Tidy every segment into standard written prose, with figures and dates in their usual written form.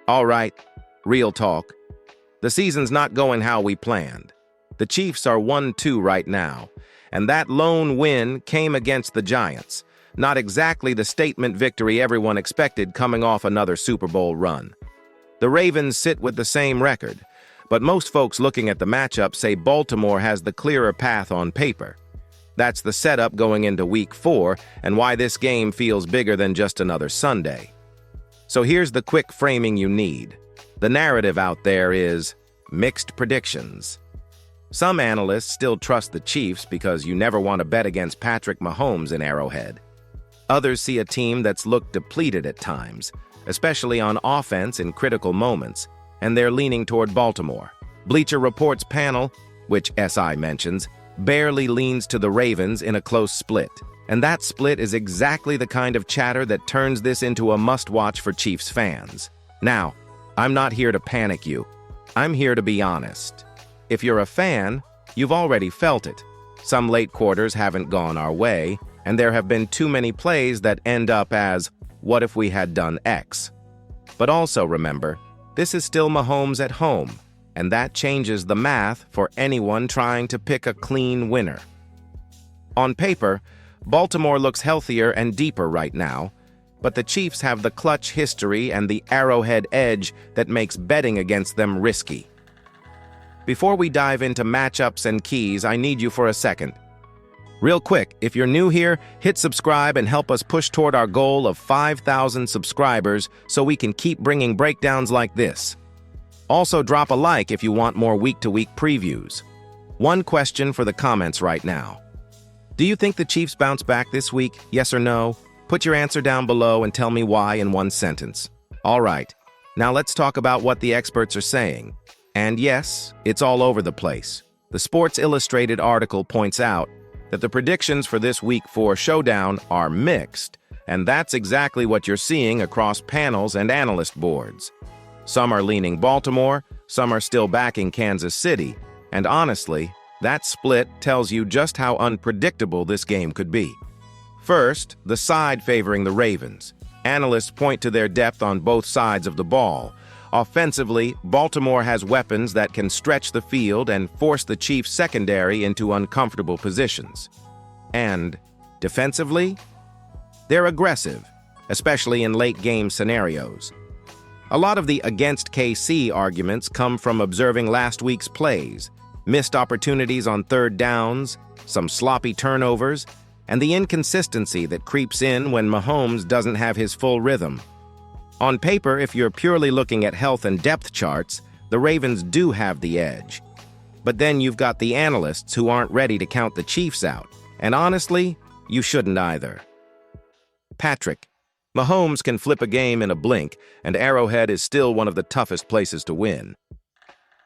All right, real talk. The season's not going how we planned. The Chiefs are 1-2 right now, and that lone win came against the Giants. Not exactly the statement victory everyone expected coming off another Super Bowl run. The Ravens sit with the same record, but most folks looking at the matchup say Baltimore has the clearer path on paper. That's the setup going into Week 4 and why this game feels bigger than just another Sunday. So here's the quick framing you need. The narrative out there is mixed predictions. Some analysts still trust the Chiefs because you never want to bet against Patrick Mahomes in Arrowhead. Others see a team that's looked depleted at times, especially on offense in critical moments, and they're leaning toward Baltimore. Bleacher Report's panel, which SI mentions, barely leans to the Ravens in a close split. And that split is exactly the kind of chatter that turns this into a must-watch for Chiefs fans. Now, I'm not here to panic you. I'm here to be honest. If you're a fan, you've already felt it. Some late quarters haven't gone our way, and there have been too many plays that end up as, what if we had done X? But also remember, this is still Mahomes at home, and that changes the math for anyone trying to pick a clean winner. On paper, Baltimore looks healthier and deeper right now, but the Chiefs have the clutch history and the Arrowhead edge that makes betting against them risky. Before we dive into matchups and keys, I need you for a second. Real quick, if you're new here, hit subscribe and help us push toward our goal of 5,000 subscribers so we can keep bringing breakdowns like this. Also, drop a like if you want more week-to-week previews. One question for the comments right now. Do you think the Chiefs bounce back this week, yes or no? Put your answer down below and tell me why in one sentence. All right, now let's talk about what the experts are saying. And yes, it's all over the place. The Sports Illustrated article points out that the predictions for this Week 4 showdown are mixed, and that's exactly what you're seeing across panels and analyst boards. Some are leaning Baltimore, some are still backing Kansas City, and honestly, that split tells you just how unpredictable this game could be. First, the side favoring the Ravens. Analysts point to their depth on both sides of the ball. Offensively, Baltimore has weapons that can stretch the field and force the Chiefs' secondary into uncomfortable positions. And defensively, they're aggressive, especially in late-game scenarios. A lot of the against KC arguments come from observing last week's plays, missed opportunities on third downs, some sloppy turnovers, and the inconsistency that creeps in when Mahomes doesn't have his full rhythm. On paper, if you're purely looking at health and depth charts, the Ravens do have the edge. But then you've got the analysts who aren't ready to count the Chiefs out, and honestly, you shouldn't either. Patrick, Mahomes can flip a game in a blink, and Arrowhead is still one of the toughest places to win.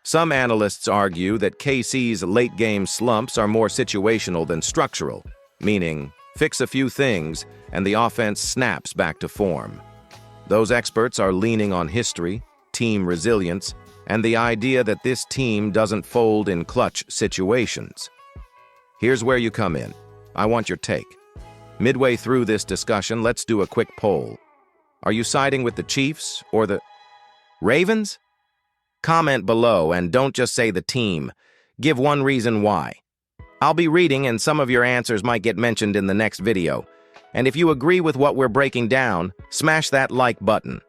Some analysts argue that KC's late-game slumps are more situational than structural, meaning fix a few things and the offense snaps back to form. Those experts are leaning on history, team resilience, and the idea that this team doesn't fold in clutch situations. Here's where you come in. I want your take. Midway through this discussion, let's do a quick poll. Are you siding with the Chiefs or the Ravens? Comment below and don't just say the team. Give one reason why. I'll be reading and some of your answers might get mentioned in the next video. And if you agree with what we're breaking down, smash that like button.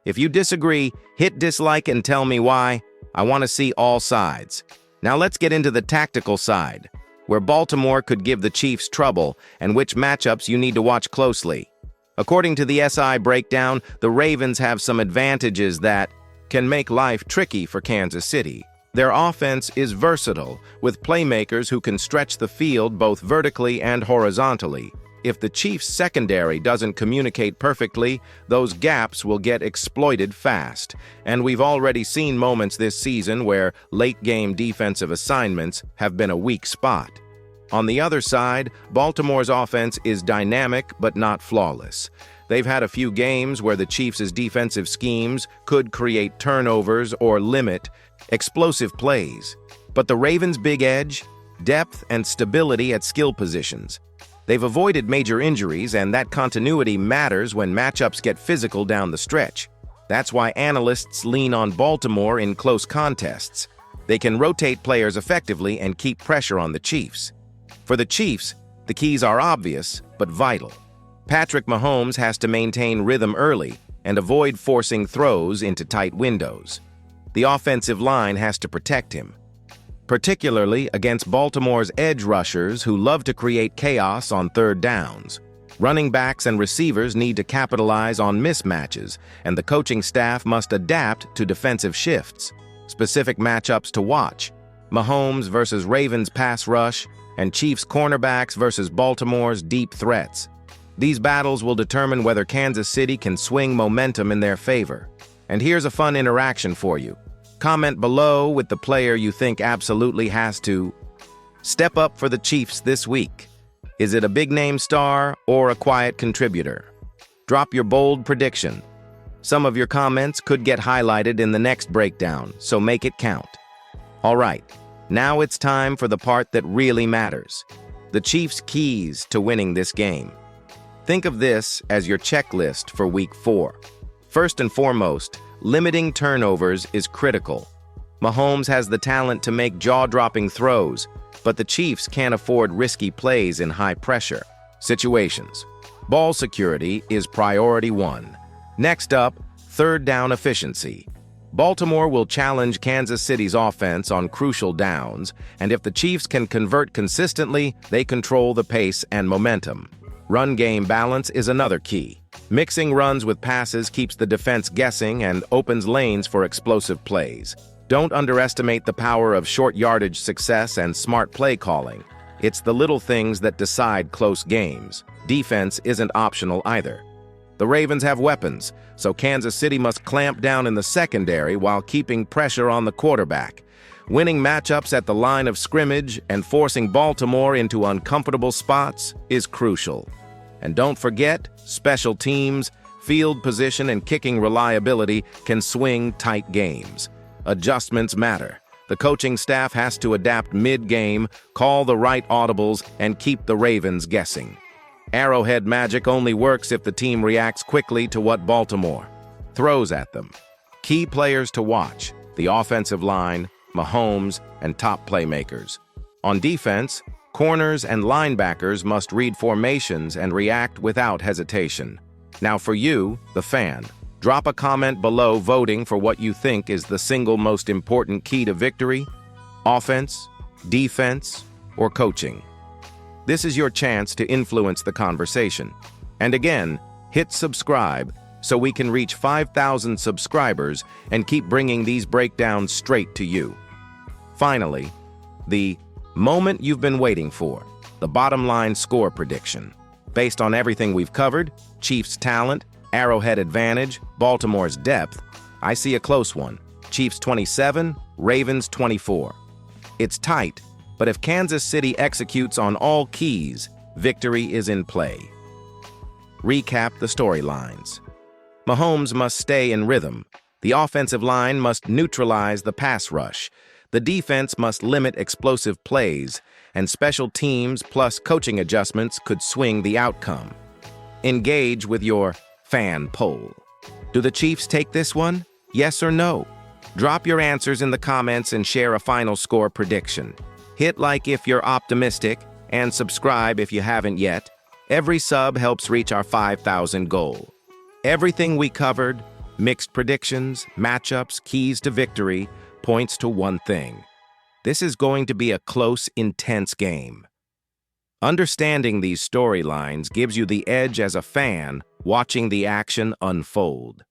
If you disagree, hit dislike and tell me why. I want to see all sides. Now let's get into the tactical side, where Baltimore could give the Chiefs trouble and which matchups you need to watch closely. According to the SI breakdown, the Ravens have some advantages that can make life tricky for Kansas City. Their offense is versatile, with playmakers who can stretch the field both vertically and horizontally. If the Chiefs' secondary doesn't communicate perfectly, those gaps will get exploited fast. And we've already seen moments this season where late-game defensive assignments have been a weak spot. On the other side, Baltimore's offense is dynamic but not flawless. They've had a few games where the Chiefs' defensive schemes could create turnovers or limit explosive plays. But the Ravens' big edge? Depth and stability at skill positions. They've avoided major injuries, and that continuity matters when matchups get physical down the stretch. That's why analysts lean on Baltimore in close contests. They can rotate players effectively and keep pressure on the Chiefs. For the Chiefs, the keys are obvious but vital. Patrick Mahomes has to maintain rhythm early and avoid forcing throws into tight windows. The offensive line has to protect him, particularly against Baltimore's edge rushers who love to create chaos on third downs. Running backs and receivers need to capitalize on mismatches, and the coaching staff must adapt to defensive shifts. Specific matchups to watch: Mahomes versus Ravens pass rush, and Chiefs cornerbacks versus Baltimore's deep threats. These battles will determine whether Kansas City can swing momentum in their favor. And here's a fun interaction for you. Comment below with the player you think absolutely has to step up for the Chiefs this week. Is it a big-name star or a quiet contributor? Drop your bold prediction. Some of your comments could get highlighted in the next breakdown, so make it count. All right, now it's time for the part that really matters: the Chiefs' keys to winning this game. Think of this as your checklist for Week 4. First and foremost, limiting turnovers is critical. Mahomes has the talent to make jaw-dropping throws, but the Chiefs can't afford risky plays in high-pressure situations. Ball security is priority 1. Next up, third down efficiency. Baltimore will challenge Kansas City's offense on crucial downs, and if the Chiefs can convert consistently, they control the pace and momentum. Run game balance is another key. Mixing runs with passes keeps the defense guessing and opens lanes for explosive plays. Don't underestimate the power of short yardage success and smart play calling. It's the little things that decide close games. Defense isn't optional either. The Ravens have weapons, so Kansas City must clamp down in the secondary while keeping pressure on the quarterback. Winning matchups at the line of scrimmage and forcing Baltimore into uncomfortable spots is crucial. And don't forget, special teams, field position, and kicking reliability can swing tight games. Adjustments matter. The coaching staff has to adapt mid-game, call the right audibles, and keep the Ravens guessing. Arrowhead magic only works if the team reacts quickly to what Baltimore throws at them. Key players to watch: the offensive line, Mahomes, and top playmakers. On defense, corners and linebackers must read formations and react without hesitation. Now for you, the fan, drop a comment below voting for what you think is the single most important key to victory: offense, defense, or coaching. This is your chance to influence the conversation. And again, hit subscribe so we can reach 5,000 subscribers and keep bringing these breakdowns straight to you. Finally, the moment you've been waiting for, the bottom line score prediction. Based on everything we've covered, Chiefs' talent, Arrowhead advantage, Baltimore's depth, I see a close one: Chiefs 27, Ravens 24. It's tight, but if Kansas City executes on all keys, victory is in play. Recap the storylines. Mahomes must stay in rhythm. The offensive line must neutralize the pass rush. The defense must limit explosive plays, and special teams plus coaching adjustments could swing the outcome. Engage with your fan poll. Do the Chiefs take this one? Yes or no? Drop your answers in the comments and share a final score prediction. Hit like if you're optimistic, and subscribe if you haven't yet. Every sub helps reach our 5,000 goal. Everything we covered, mixed predictions, matchups, keys to victory, points to one thing: this is going to be a close, intense game. Understanding these storylines gives you the edge as a fan watching the action unfold.